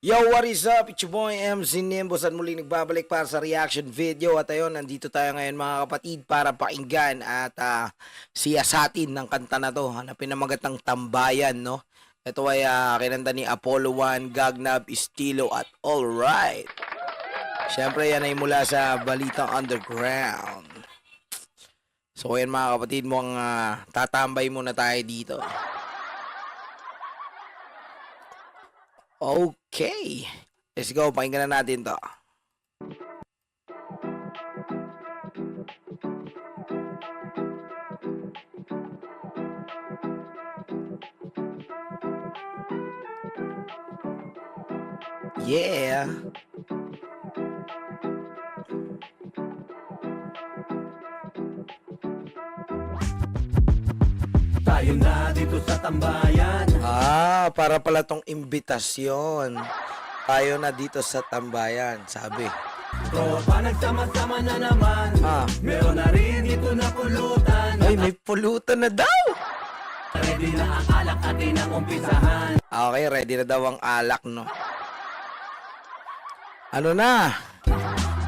Yo, what is up? It's your boy MC Nimbus at muli nagbabalik para sa reaction video. At ayun, nandito tayo ngayon mga kapatid para pakinggan at siyasatin ng kanta na to. Hanapin na magatang tambayan, no? Ito ay kinanta ni Apollo 1, Gagnab, Estilo at Alright. Siyempre yan ay mula sa Balitang Underground. So yan mga kapatid, mukhang tatambay muna tayo dito. Okay. Let's go. Pakinggan na natin to. Yeah. Tayo na dito sa tambayan. Para pala tong imbitasyon. Tayo na dito sa tambayan, sabi. Tropa nagsama-sama na naman. Meron na rin dito na pulutan. Ay, may pulutan na daw. Ready na ang alak atin ang umpisahan. Okay, ready na daw ang alak, no? Ano na?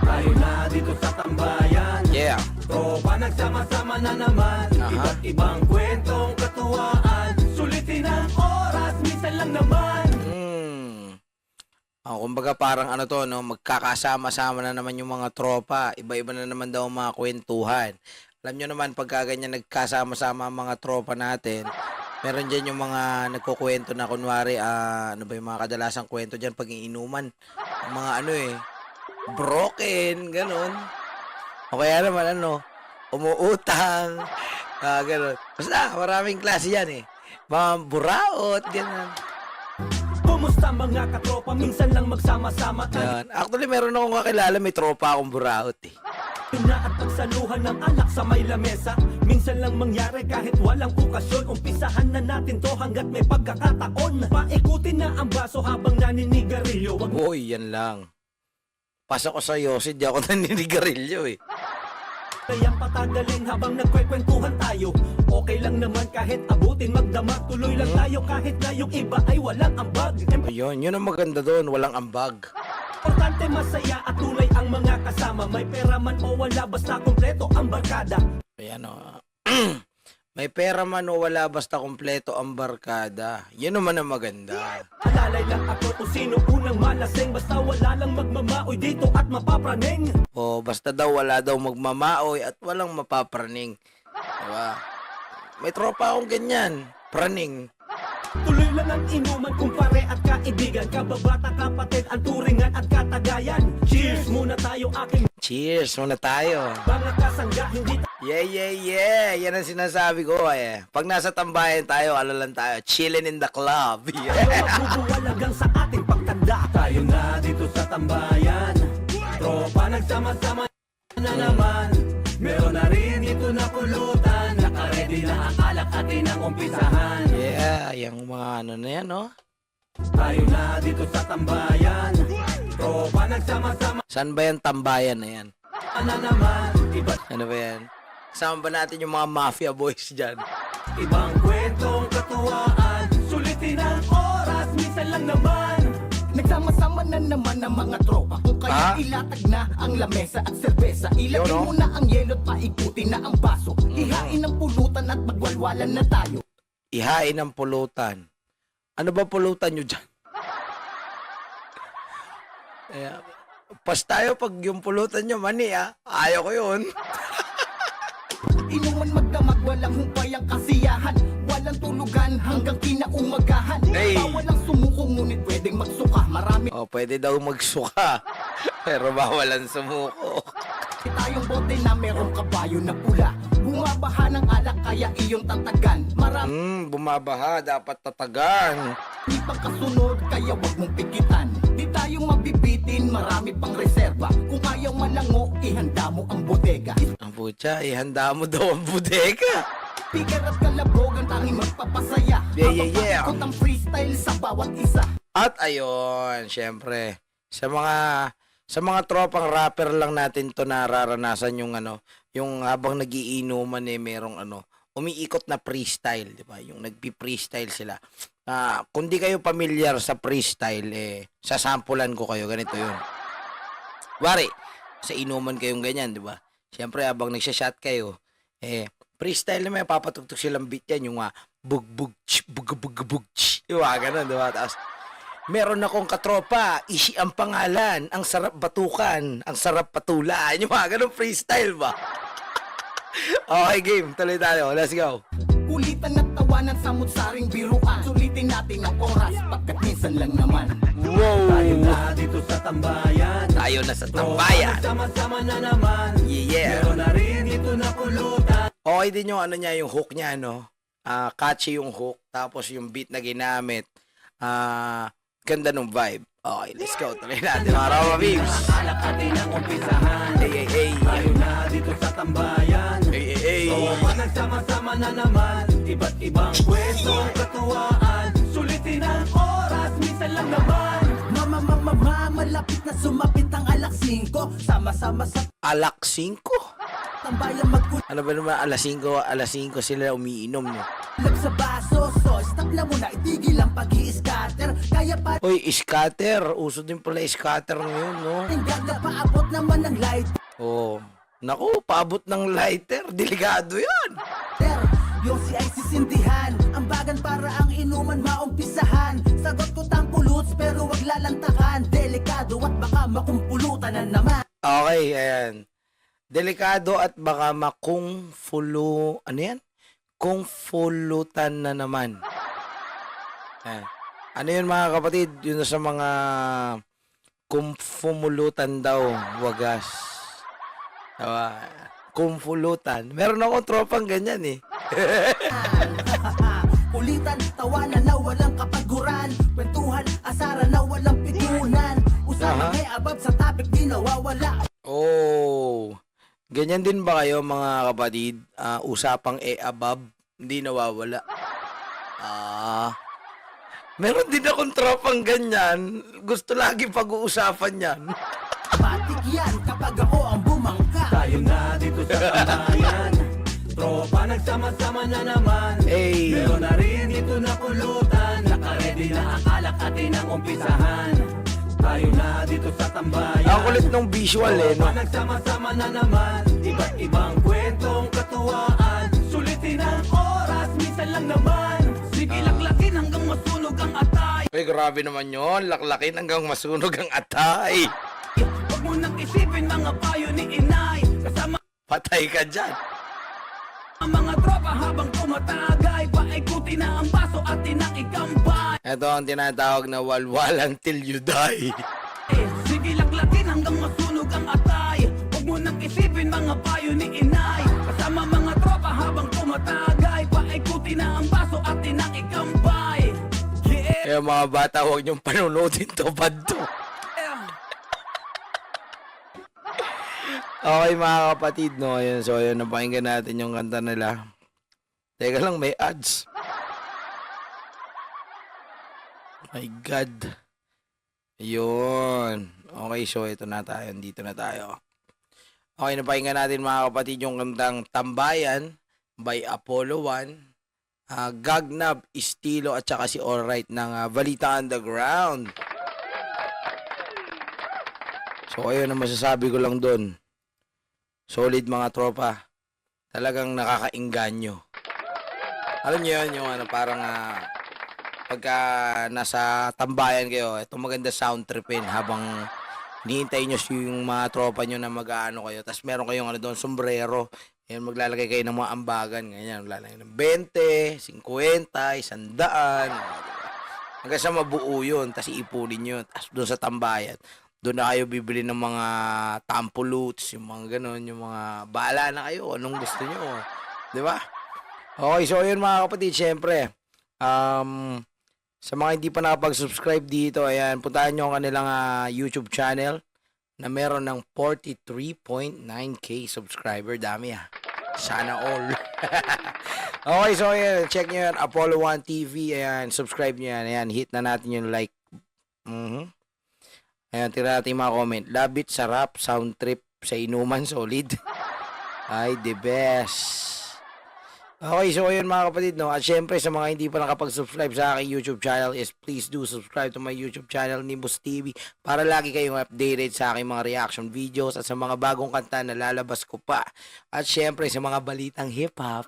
Tayo na dito sa tambayan. Yeah. Tropa nagsama-sama na naman. Iba't ibang kwentong katuwaan. Sulitin ang oras, minsan lang naman. Kumbaga parang ano to, no? Magkakasama-sama na naman yung mga tropa. Iba-iba na naman daw ang mga kwentuhan. Alam nyo naman, pagka ganyan nagkasama-sama ang mga tropa natin, meron dyan yung mga nagkukwento na kunwari, ano ba yung mga kadalasang kwento dyan pag iinuman. Ang mga broken, ganun. O kaya naman umuutang, ganun. Basta, maraming klase yan Mga buraot, ganun. Kumusta mga katropa, minsan lang magsama-sama Yan. Actually, meron akong kakilala, may tropa akong buraot na at pagsaluhan ng alak sa may lamesa. Minsan lang mangyari kahit walang okasyon. Umpisahan na natin to hanggat may pagkakataon. Paikutin na ang baso habang naninigarilyo. Uy, yan lang. Pasok ko sa Yossi, di ako naninigarilyo Kayang patagalin habang nagkwekwentuhan tayo. Okay lang naman kahit abutin magdamag. Tuloy lang tayo kahit na yung iba ay walang ambag. Ayun, yun ang maganda doon, walang ambag. Importante masaya at tunay ang mga kasama. May pera man o wala basta kompleto ang barkada. Ayan may pera man o wala basta kompleto ang barkada. Yun naman ang maganda. Alalay lang ako kung sino unang malaseng. Basta wala lang magmamaoy dito at mapapraning. Basta daw wala daw magmamaoy at walang mapapraning. Diba? May tropa akong ganyan. Praning. Tuloy lang ang inuman kumpare at kaibigan. Kababata kapatid ang turingan at katagayan. Cheers muna tayo aking Cheers muna tayo. mga kasangga. Hindi Yeah. Yan ang sinasabi ko Pag nasa tambayan tayo, lang tayo. Chilling in the club. tayo magbubuwalagang sa ating pagtanda. Tayo na dito sa tambayan. Tropa nagsama-sama na naman. Meron na rin dito na pulutan. Naka-ready na ang alak atin ang umpisahan. Yeah, yung mga na yan, no? Tayo na dito sa tambayan. Tropa nagsama-sama Saan ba yung tambayan na yan? na naman. Ano ba yan? Kasama ba natin yung mga mafia boys dyan? Ibang kwentong katuwaan. Sulitin ang oras, minsan lang naman. Nagsama-sama na naman ang mga tropa. Kung kaya ilatag na ang lamesa at serbesa. Ilagay Yun, no? mo na ang yelo at paikutin na ang baso. Ihain ang pulutan at magwalwalan na tayo. Ihain ang pulutan. Ano ba pulutan nyo dyan? Pas tayo pag yung pulutan nyo, mani Ayaw ko yun. Inuman magdamag, walang humpay ang kasiyahan. Walang tulugan hanggang kinaumagahan. Hey! Bawal ang sumuko, ngunit pwedeng magsuka. Marami Pwede daw magsuka. Pero bawalan sumuko. tayong bote na merong kabayo na pula. Bumabaha ng alak kaya iyong tatagan. Marami Bumabaha, dapat tatagan. pang kasunod kaya wag mong pikitan. Di tayo mabibitin, marami pang reserba. Kung ayaw malango, ihanda mo ang bodega. Ang putya, ihanda mo daw ang bodega. Speaker at kalabog ang tanging magpapasaya. Yeah. Mapapakot ang freestyle sa bawat isa. At ayun, syempre, sa mga tropang rapper lang natin to nararanasan yung yung habang nagiinuman merong umiikot na freestyle, 'di ba? Yung nagpi-freestyle sila. Kung di kayo familiar sa freestyle, sasampulan ko kayo. Ganito yun. Wari, sa inuman kayong ganyan, di ba? Siyempre, habang nagsashot kayo, freestyle naman, papatugtog silang beat yan, yung bug, yung ganun, di ba? Tapos, meron akong katropa, Ishi ang pangalan, ang sarap batukan, ang sarap patulan, yung ganun freestyle ba? Okay, game, tuloy tayo, let's go. Kulitan at tawanan sa mutsaring biruan. Sulitin natin ang oras pagkat minsan lang naman. Wow! Tayo na dito sa tambayan. Tayo na sa tambayan. Sama-sama na naman. Yeah. Meron na rin dito na pulutan. Okay din yung ano niya, yung hook niya, no? Catchy yung hook, tapos yung beat na ginamit, ganda nung vibe. Okay, let's go. Tuloy natin, mga Roma Beeps. Alak atin ang umpisahan. Hey. Tayo na dito sa tambayan. Hey. Tropa nagsama-sama na naman. Iba't ibang kwentong katuwaan. Sulitin ang oras, minsan lang naman. Malapit na sumapit ang alas 5. Sama-sama sa Alak 5? tambayan magkulap Ano ba naman, alas 5 sila umiinom, no? sa baso. So, stop na muna, itigil ang pag-i-scatter. Kaya pa Hoy, scatter. Uso din pala scatter ngayon, no? ganda paabot naman ng light. Oh. Naku, paabot ng lighter. Delikado yan. Yung si ay sisindihan. Ang bagan para ang inuman maumpisahan. Sagot ko tampuluts pero wag lalantakan. Delikado at baka makumpulutan na naman. Okay, ayan. Delikado at baka ano yan? Kungfulutan na naman. Ayan. Ano yun mga kapatid? Yun na sa mga kumfumulutan daw, wagas. Diba? Kumfulutan. Meron akong tropang ganyan eh. Kulitan, tawanan na walang kapaguran. Kwentuhan, asaran na walang pitunan. Usapan may abab sa topic di nawawala. Oh. Ganyan din ba kayo mga kapatid? Usapang above, hindi nawawala. Meron din akong tropang ganyan. Gusto lagi pag-uusapan yan. Matik yan kapag ako ang bumangka. Tayo na dito sa tambayan. Tropa nagsama-sama na naman. Hey. Meron na rin dito na pulutan. Nakaredy na ang alak atin ang umpisahan. Tayo na dito sa tambayan. Ang kulit ng visual eh, no? Tropa nagsama-sama na naman. Iba't ibang kwentong katuwaan. Sulitin ang oras, minsan lang naman. Sige laklakin hanggang masunog ang atay. Uy, grabe naman yon. Laklakin hanggang masunog ang atay. Huwag mo nang isipin mga payo ni inay. Kasama Patay ka dyan. ang mga tropa habang tumatagay. Paikuti na ang baso at tinakikambay. Ito ang tinatawag na walwalan till you die. Sige laklakin hanggang masunog ang atay. Huwag mo nang isipin mga payo ni inay. Kasama mga tropa habang tumatagay. Paikuti na ang baso at tinakikambay. Yeah. Kaya mga bata, huwag niyong panunutin to, bad to. Okay mga kapatid, no? Ayun, so ayun, napakinggan natin yung kanta nila. Teka lang, may ads. My God. Ayun. Okay, so ito na tayo. Dito na tayo. Okay, napakinggan natin mga kapatid yung kantang Tambayan by Apollo 1. Gagnab, Estilo at saka si Alright ng Balita Underground. So ayun ang masasabi ko lang doon. Solid mga tropa. Talagang nakakainganyo. Alam niyo yun, yung parang pagka nasa tambayan kayo, itong maganda sound tripin habang hinihintay nyo yung mga tropa nyo na mag-ano kayo. Tapos meron kayong doon, sombrero. Yan, maglalagay kayo ng mga ambagan. Ganyan, maglalagay ng 20, 50, 100. Hanggang sa mabuo yun. Tapos iipunin nyo. Tapos doon sa tambayan. Doon na kayo bibili ng mga tampoluts, yung mga ganon, yung mga bahala na kayo, anong gusto nyo. Di ba? Okay, so yun mga kapatid, syempre, sa mga hindi pa nakapag-subscribe dito, ayan, puntahan nyo ang kanilang YouTube channel na meron ng 43.9k subscriber. Dami Sana all. Okay, so ayan, check nyo yan, Apollo 1 TV, ayan, subscribe nyo yan, ayan, hit na natin yung like. Ayan, tira natin mga comment. Labit, sarap, sound trip sa inuman, solid. Ay, the best. Okay, so ayun mga kapatid, no? At syempre sa mga hindi pa nakapag-subscribe sa aking YouTube channel is please do subscribe to my YouTube channel, Nimbus TV, para lagi kayong updated sa aking mga reaction videos at sa mga bagong kanta na lalabas ko pa. At syempre sa mga balitang hip-hop.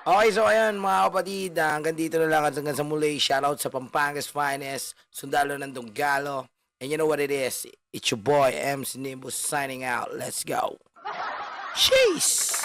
Okay, so ayun mga kapatid, hanggang dito na lang at hanggang sa muli. Shoutout sa Pampanga's Finest, sundalo ng Donggalo. And you know what it is, it's your boy MC Nimbus signing out. Let's go. Cheese!